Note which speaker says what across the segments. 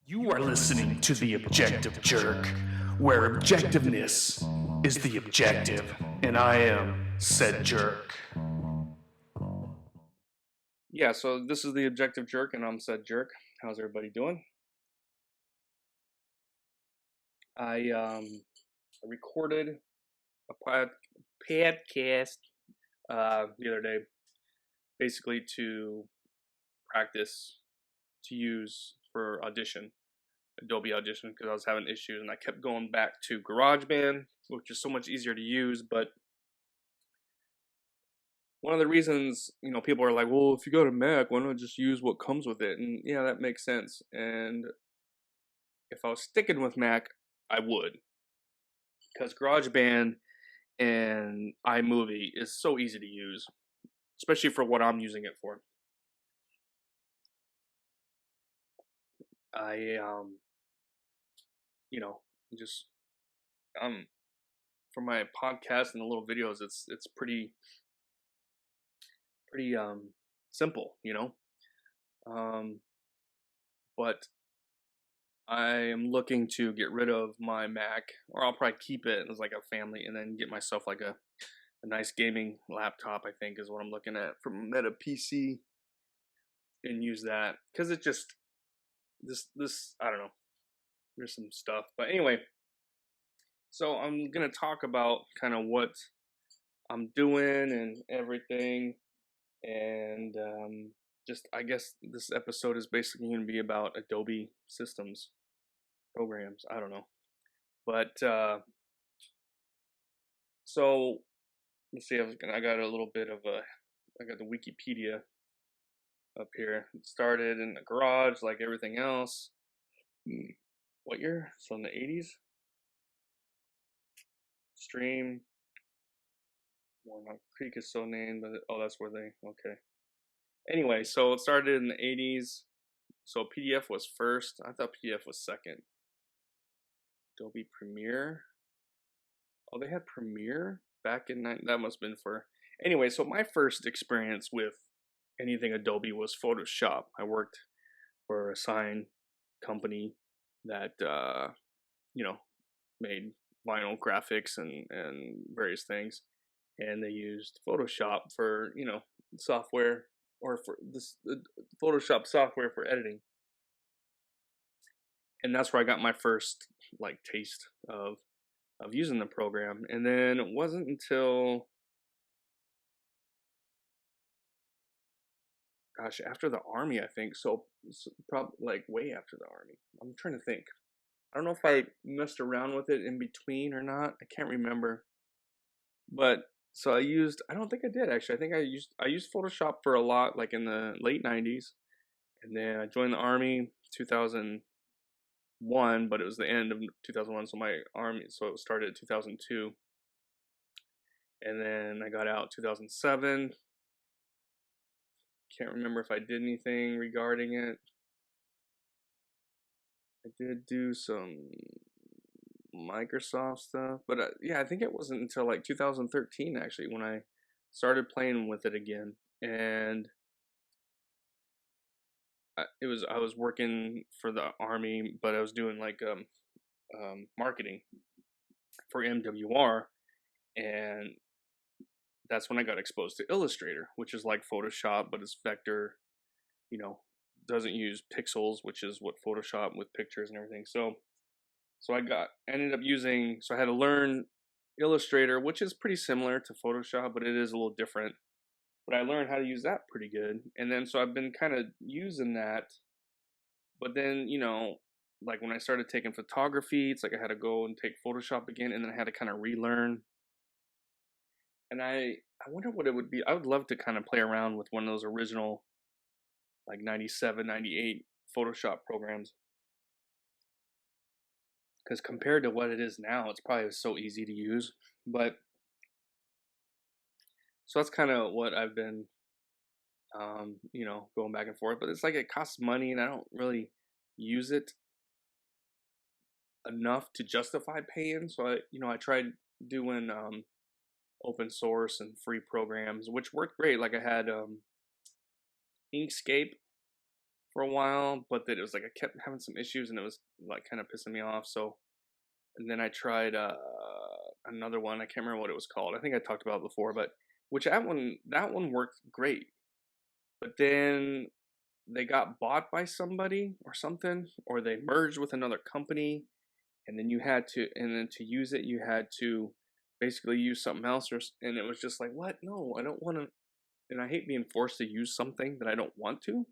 Speaker 1: You are listening to The Objective Jerk, where objectiveness is the objective, and I am said jerk.
Speaker 2: Yeah, so this is the Objective Jerk, and I'm said jerk. How's everybody doing? I recorded a podcast the other day, basically to practice to use for audition, Adobe Audition, because I was having issues, and I kept going back to GarageBand, which is so much easier to use. But one of the reasons, people are like, well, if you go to Mac, why not just use what comes with it? And yeah, that makes sense. And if I was sticking with Mac, I would, because GarageBand and iMovie is so easy to use, especially for what I'm using it for. I you know, just for my podcast and the little videos, it's pretty simple, but I am looking to get rid of my Mac, or I'll probably keep it as like a family, and then get myself like a nice gaming laptop. I think is what I'm looking at from Meta PC, and use that because it just this I don't know. There's some stuff, but anyway. So I'm gonna talk about kind of what I'm doing and everything, and just I guess this episode is basically gonna be about Adobe systems programs. I don't know, but so let's see. I got a little bit of I got the Wikipedia up here. It started in the garage, like everything else. What year? So in the 80s. Stream. Warnock Creek is so named, but that's where they. Okay. Anyway, so it started in the 80s. So PDF was first. I thought PDF was second. Adobe Premiere. Oh, they had Premiere back in that must have been for. Anyway, so my first experience with anything Adobe was Photoshop. I worked for a sign company that made vinyl graphics and various things, and they used Photoshop for software, or for this Photoshop software for editing, and that's where I got my first like taste of using the program. And then it wasn't until after the army, I think. So probably like way after the army. I'm trying to think. I don't know if I messed around with it in between or not. I can't remember. But so I don't think I did actually. I think I used Photoshop for a lot, like in the late 90s. And then I joined the army 2001, but it was the end of 2001, so it started in 2002. And then I got out 2007. Can't remember if I did anything regarding it. I did do some Microsoft stuff, but yeah, I think it wasn't until like 2013 actually when I started playing with it again. And I was working for the army, but I was doing like marketing for MWR, and that's when I got exposed to Illustrator, which is like Photoshop, but it's vector, doesn't use pixels, which is what Photoshop with pictures and everything. So ended up using, so I had to learn Illustrator, which is pretty similar to Photoshop, but it is a little different. But I learned how to use that pretty good. And then so I've been kind of using that. But then, like when I started taking photography, it's like I had to go and take Photoshop again, and then I had to kind of relearn. And I wonder what it would be. I would love to kind of play around with one of those original like 97, 98 Photoshop programs. Because compared to what it is now, it's probably so easy to use. But so that's kind of what I've been, going back and forth. But it's like it costs money, and I don't really use it enough to justify paying. So I tried doing open source and free programs, which worked great. Like I had Inkscape for a while, but that it was like I kept having some issues and it was like kind of pissing me off. So, and then I tried another one. I can't remember what it was called. I think I talked about it before, but which that one worked great. But then they got bought by somebody or something, or they merged with another company, and then to use it, you had to basically use something else, and it was just like, what? No, I don't want to. And I hate being forced to use something that I don't want to.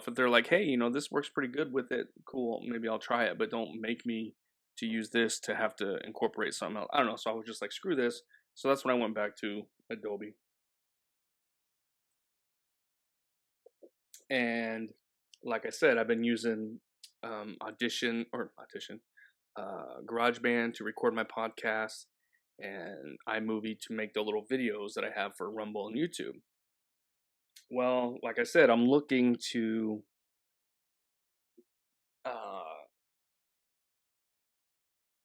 Speaker 2: If they're like, hey, this works pretty good with it, cool, maybe I'll try it, but don't make me to use this to have to incorporate something else. I don't know. So I was just like, screw this. So that's when I went back to Adobe. And like I said, I've been using GarageBand to record my podcasts, and iMovie to make the little videos that I have for Rumble and YouTube. Well, like I said, I'm looking to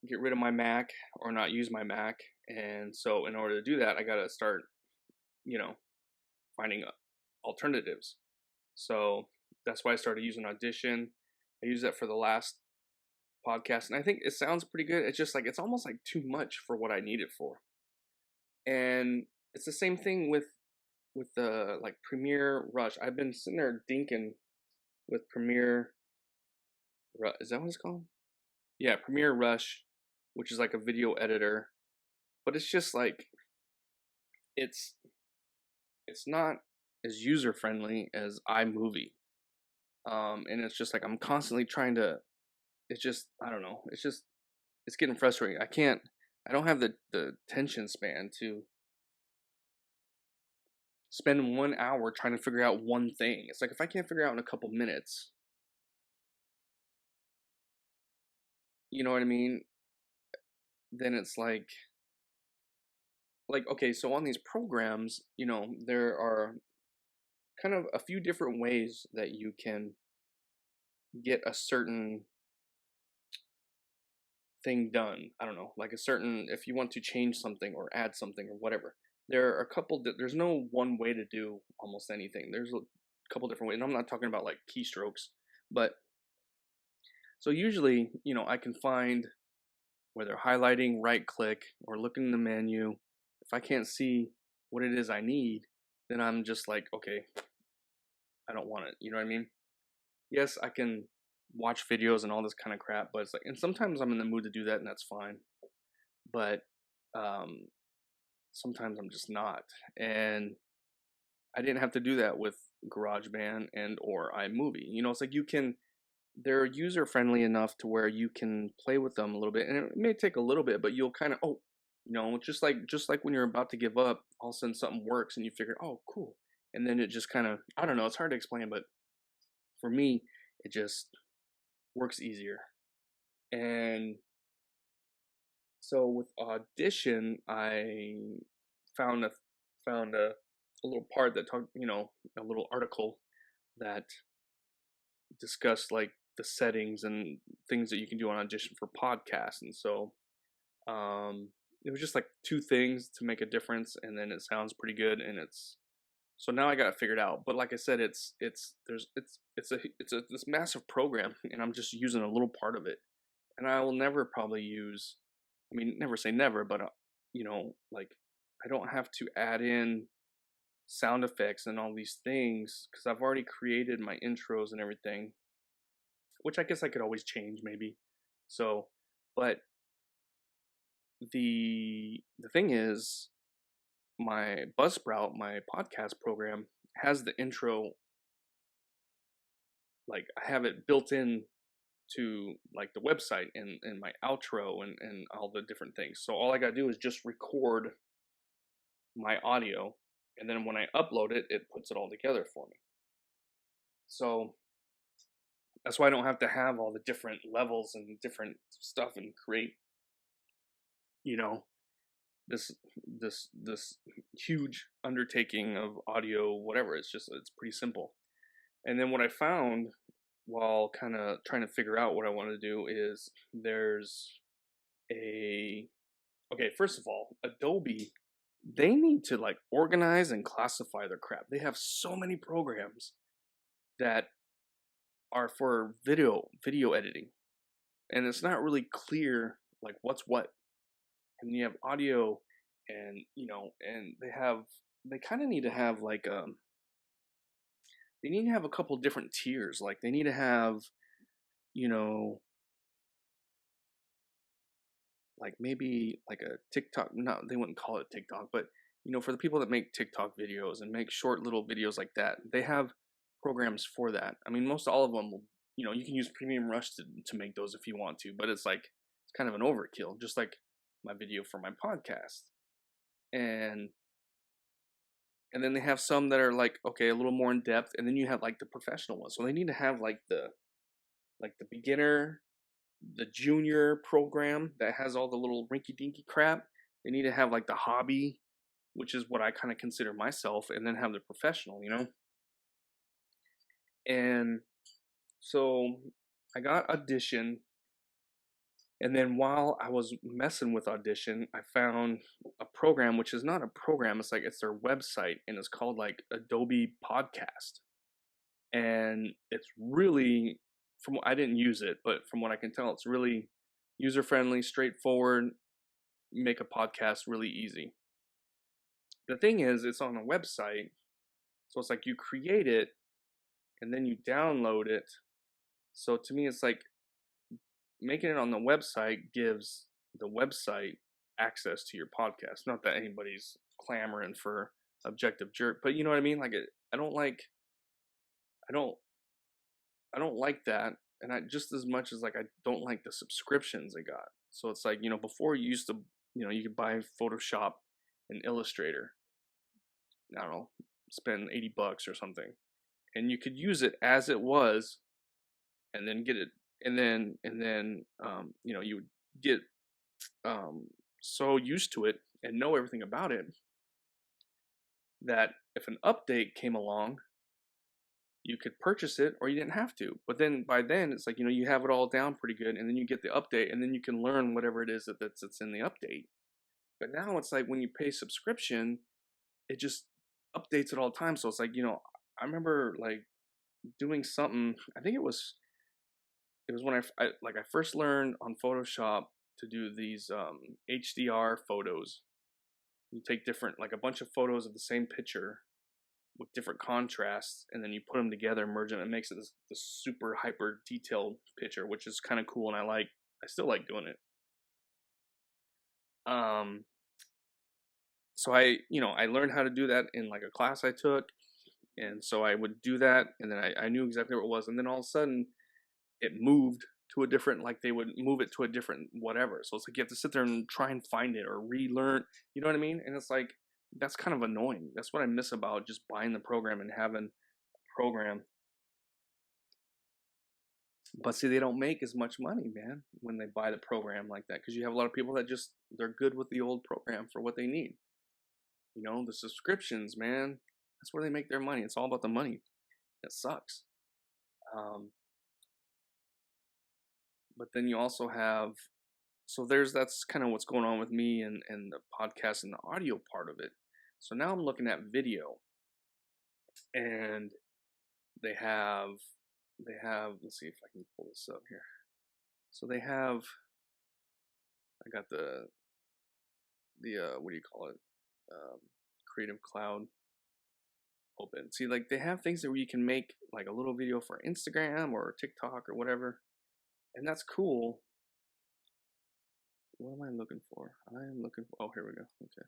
Speaker 2: get rid of my Mac or not use my Mac, and so in order to do that, I gotta start, finding alternatives. So that's why I started using Audition. I used that for the last podcast, and I think it sounds pretty good. It's just like it's almost like too much for what I need it for. And it's the same thing with the like Premiere Rush. I've been sitting there dinking with Premiere. Is that what it's called? Yeah, Premiere Rush, which is like a video editor, but it's just like it's not as user friendly as iMovie. And it's just like I'm constantly trying to. It's just I don't know. It's getting frustrating. I don't have the attention span to spend 1 hour trying to figure out one thing. It's like if I can't figure out in a couple minutes, you know what I mean? Then it's like okay, so on these programs, there are kind of a few different ways that you can get a certain thing done. I don't know, like if you want to change something or add something or whatever. There are a couple there's no one way to do almost anything. There's a couple different ways. And I'm not talking about like keystrokes, but so usually, I can find whether highlighting, right click, or looking in the menu. If I can't see what it is I need, then I'm just like, okay, I don't want it. You know what I mean? Yes, I can watch videos and all this kind of crap, but it's like, and sometimes I'm in the mood to do that, and that's fine. But sometimes I'm just not, and I didn't have to do that with GarageBand and or iMovie. It's like they're user friendly enough to where you can play with them a little bit, and it may take a little bit, but you'll kind of just like when you're about to give up, all of a sudden something works and you figure, oh, cool, and then it just kind of, I don't know, it's hard to explain, but for me, it just works easier. And so with Audition, I found a little part that talked, a little article that discussed like the settings and things that you can do on Audition for podcasts. And so it was just like 2 things to make a difference, and then it sounds pretty good, and so now I got it figured out. But like I said, it's this massive program, and I'm just using a little part of it, and I will never probably use. I mean, never say never, but like I don't have to add in sound effects and all these things because I've already created my intros and everything, which I guess I could always change maybe. So, but the thing is, my Buzzsprout, my podcast program, has the intro, like I have it built in to like the website and my outro and all the different things. So all I gotta do is just record my audio, and then when I upload it, it puts it all together for me. So that's why I don't have to have all the different levels and different stuff and create, this huge undertaking of audio, whatever. It's pretty simple. And then what I found while kind of trying to figure out what I want to do is first of all, Adobe they need to like organize and classify their crap. They have so many programs that are for video editing, and it's not really clear like what's what. And you have audio, and and they kind of need to have like they need to have a couple different tiers. Like they need to have, you know, like maybe like a TikTok. No, they wouldn't call it TikTok, but for the people that make TikTok videos and make short little videos like that, they have programs for that. I mean, most all of them will, you can use Premium Rush to make those if you want to, but it's kind of an overkill, just like my video for my podcast. And then they have some that are like, okay, a little more in depth, and then you have like the professional ones. So they need to have like the beginner, the junior program that has all the little rinky dinky crap. They need to have like the hobby, which is what I kind of consider myself, and then have the professional, And so I got Audition, and then while I was messing with Audition, I found a program, which is not a program, it's their website, and it's called like Adobe Podcast. And it's really, I didn't use it, but from what I can tell, it's really user friendly, straightforward, make a podcast really easy. The thing is, it's on a website, so it's like you create it and then you download it. So to me, it's like making it on the website gives the website access to your podcast. Not that anybody's clamoring for Objective Jerk, but you know what I mean? Like I don't like that, and I just as much as like I don't like the subscriptions they got. So it's like, before you used to, you could buy Photoshop and Illustrator, I don't know, spend $80 or something, and you could use it as it was, and then get it, and then you would get so used to it and know everything about it that if an update came along, you could purchase it or you didn't have to. But then by then it's like, you have it all down pretty good, and then you get the update, and then you can learn whatever it is that's in the update. But now it's like when you pay subscription, it just updates it all the time. So it's like, I remember like doing something, I think it was when I first learned on Photoshop to do these HDR photos. You take different, like a bunch of photos of the same picture with different contrasts, and then you put them together, merge them, and it makes it this super hyper detailed picture, which is kind of cool, and I still like doing it. So I learned how to do that in like a class I took, and so I would do that, and then I knew exactly what it was, and then all of a sudden it moved to a different, like they would move it to a different whatever. So it's like you have to sit there and try and find it or relearn, you know what I mean? And it's like, that's kind of annoying. That's what I miss about just buying the program and having a program. But see, they don't make as much money, man, when they buy the program like that, because you have a lot of people that just, they're good with the old program for what they need. The subscriptions, man, that's where they make their money. It's all about the money. It sucks. But then you also have, so that's kind of what's going on with me and the podcast and the audio part of it. So now I'm looking at video, and they have, let's see if I can pull this up here. So they have, I got the what do you call it? Creative Cloud open. See, like they have things that where you can make like a little video for Instagram or TikTok or whatever. And that's cool. What am I looking for? I'm looking for, oh, here we go. Okay.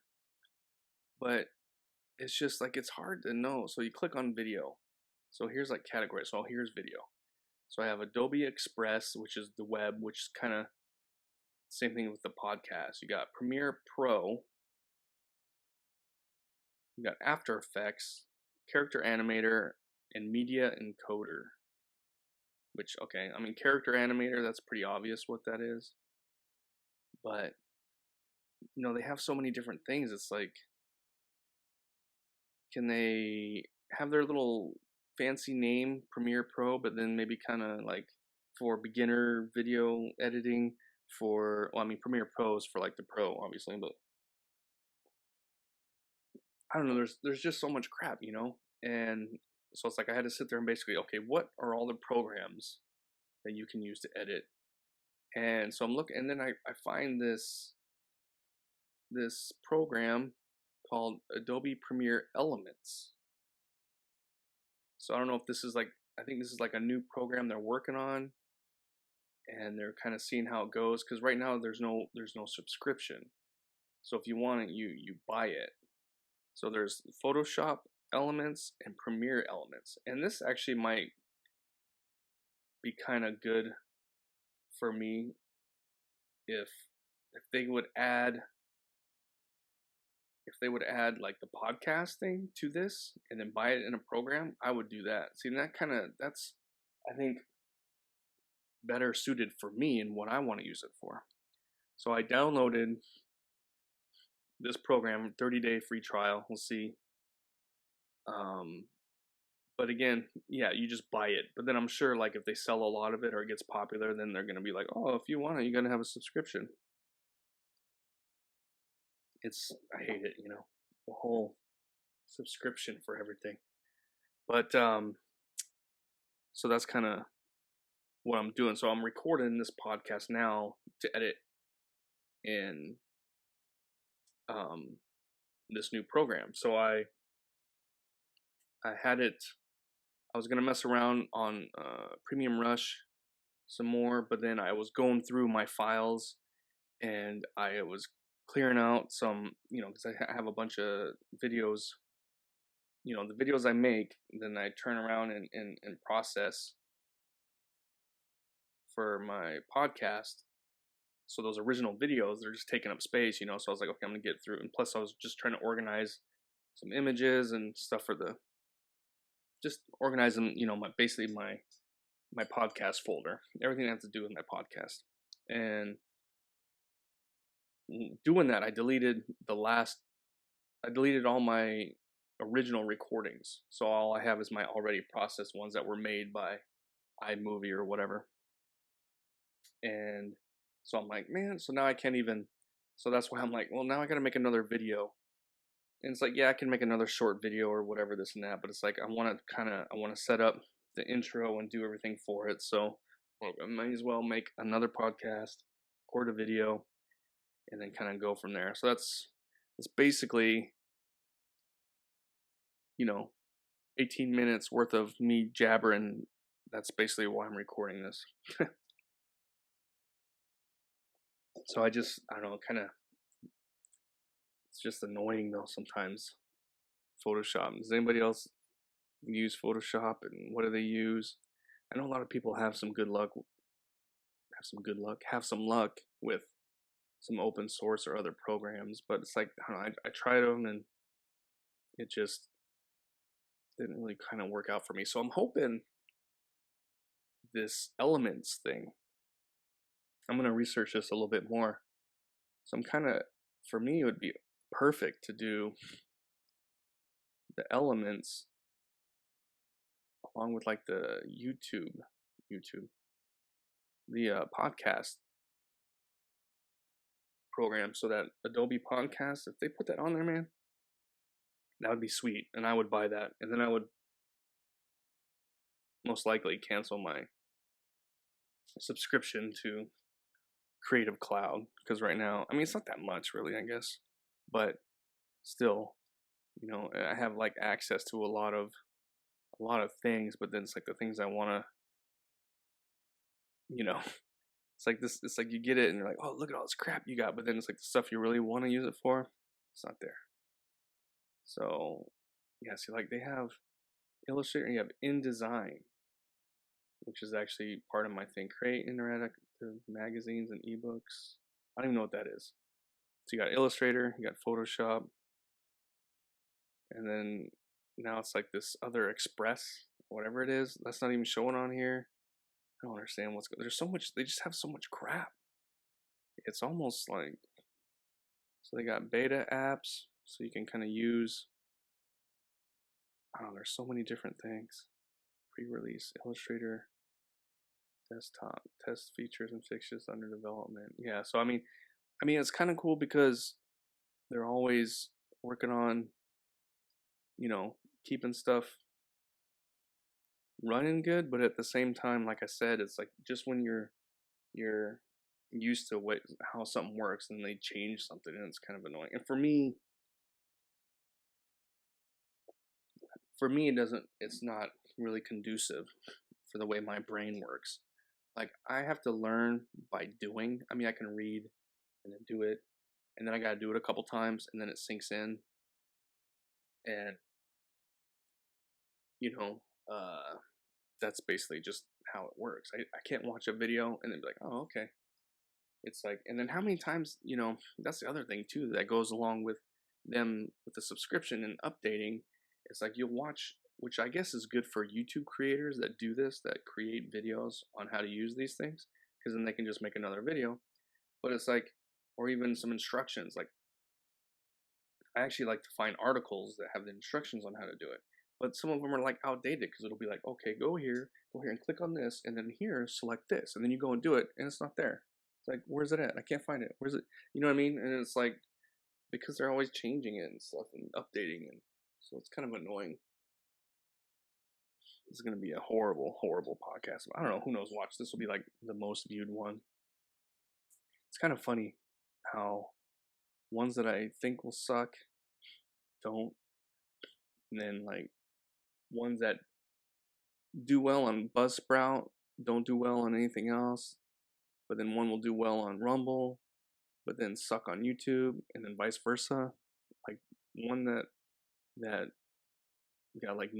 Speaker 2: But it's just like, it's hard to know. So you click on video. So here's like categories. So here's video. So I have Adobe Express, which is the web, which is kind of same thing with the podcast. You got Premiere Pro. You got After Effects, Character Animator, and Media Encoder. Which, okay, I mean, Character Animator, that's pretty obvious what that is. But, they have so many different things. It's like, can they have their little fancy name, Premiere Pro, but then maybe kind of like for beginner video editing Premiere Pro is for like the pro, obviously, but I don't know, there's just so much crap, you know? And so it's like I had to sit there and basically, okay, what are all the programs that you can use to edit? And so I'm looking, and then I find this program called Adobe Premiere Elements. So I don't know if this is like, I think this is like a new program they're working on, and they're kind of seeing how it goes, because right now there's no subscription. So if you want it, you buy it. So there's Photoshop Elements and Premiere Elements, and this actually might be kind of good for me if they would add like the podcast thing to this and then buy it in a program. I would do that. See, that's I think better suited for me and what I want to use it for. So I downloaded this program, 30-day free trial. We'll see. But again, yeah, you just buy it. But then I'm sure, like, if they sell a lot of it or it gets popular, then they're gonna be like, oh, if you want it, you're gonna have a subscription. I hate it, you know, the whole subscription for everything. But so that's kind of what I'm doing. So I'm recording this podcast now to edit in this new program. So I had it. I was gonna mess around on Premium Rush some more, but then I was going through my files and I was clearing out some, you know, because I have a bunch of videos, you know, the videos I make, then I turn around and process for my podcast. So those original videos, they're just taking up space, you know. So I was like, okay, I'm gonna get through. And plus, I was just trying to organize some images and stuff for just organize them, you know, basically my podcast folder, everything that has to do with my podcast. And doing that, I deleted all my original recordings. So all I have is my already processed ones that were made by iMovie or whatever. And so I'm like, man, so now I can't even, so that's why I'm like, well, now I got to make another video. And it's like, yeah, I can make another short video or whatever, this and that, but it's like, I want to set up the intro and do everything for it. So I might as well make another podcast, record a video, and then kind of go from there. So that's basically, you know, 18 minutes worth of me jabbering. That's basically why I'm recording this. So I don't know, kind of, it's just annoying though sometimes. Photoshop. Does anybody else use Photoshop, and what do they use? I know a lot of people have some luck with some open source or other programs, but it's like, I don't know, I tried them and it just didn't really kind of work out for me. So I'm hoping this Elements thing, I'm going to research this a little bit more. So for me, it would be perfect to do the Elements along with like the the podcast program. So that Adobe podcast, if they put that on there, man, that would be sweet. And I would buy that. And then I would most likely cancel my subscription to Creative Cloud, because right now, I mean, it's not that much really, I guess, but still, you know, I have like access to a lot of things, but then it's like the things I want to, you know, it's like you get it and you're like, oh, look at all this crap you got, but then it's like the stuff you really want to use it for, it's not there. So yeah, see, like they have Illustrator, and you have InDesign, which is actually part of my thing. Create interactive magazines and ebooks. I don't even know what that is. So you got Illustrator, you got Photoshop, and then now it's like this other Express, whatever it is. That's not even showing on here. I don't understand what's going. There's so much. They just have so much crap. It's almost like, so they got beta apps, so you can kind of use. I don't know. There's so many different things. Pre-release Illustrator. Desktop test features and fixtures under development. Yeah, so I mean it's kind of cool because they're always working on keeping stuff running good, but at the same time, like I said, it's like just when you're used to how something works and they change something, and it's kind of annoying. And for me it's not really conducive for the way my brain works. Like, I have to learn by doing. I mean, I can read and then do it, and then I got to do it a couple times, and then it sinks in. And that's basically just how it works. I can't watch a video and then be like, oh, okay. It's like, and then how many times, that's the other thing too that goes along with them with the subscription and updating. It's like you'll watch, which I guess is good for YouTube creators that do this, that create videos on how to use these things, because then they can just make another video. But it's like, or even some instructions. Like, I actually like to find articles that have the instructions on how to do it. But some of them are like outdated, because it'll be like, okay, go here and click on this, and then here, select this, and then you go and do it, and it's not there. It's like, where's it at? I can't find it. Where's it? You know what I mean? And it's like, because they're always changing it and stuff and updating, and so it's kind of annoying. This is going to be a horrible, horrible podcast. I don't know. Who knows? Watch. This will be like the most viewed one. It's kind of funny how ones that I think will suck don't. And then, like, ones that do well on Buzzsprout don't do well on anything else. But then one will do well on Rumble, but then suck on YouTube, and then vice versa. Like, one that got like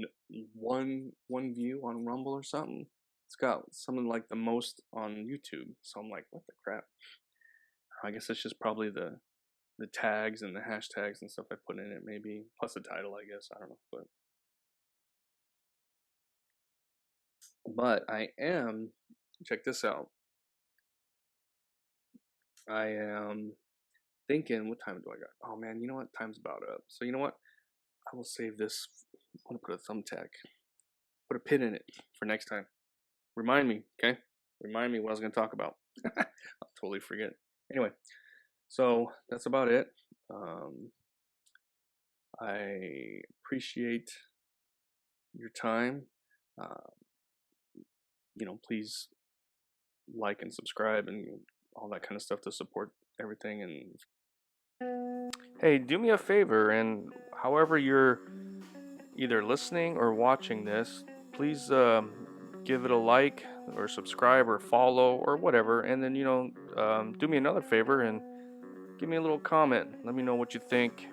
Speaker 2: one view on Rumble or something, it's got something like the most on YouTube. So I'm like, what the crap? I guess it's just probably the tags and the hashtags and stuff I put in it, maybe, plus the title, I guess. I don't know, but I am, check this out. I am thinking, what time do I got? Oh man, you know what? Time's about up. So you know what? I will save this. I'm gonna put a thumbtack, put a pin in it for next time. Remind me, okay? Remind me what I was gonna talk about. I'll totally forget. Anyway, so that's about it. I appreciate your time. Please like and subscribe and all that kind of stuff to support everything. And hey, do me a favor, and however you're either listening or watching this, please give it a like or subscribe or follow or whatever, and then do me another favor and give me a little comment. Let me know what you think,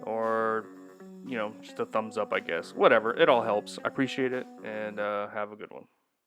Speaker 2: or just a thumbs up, I guess. Whatever, it all helps. I appreciate it, and have a good one.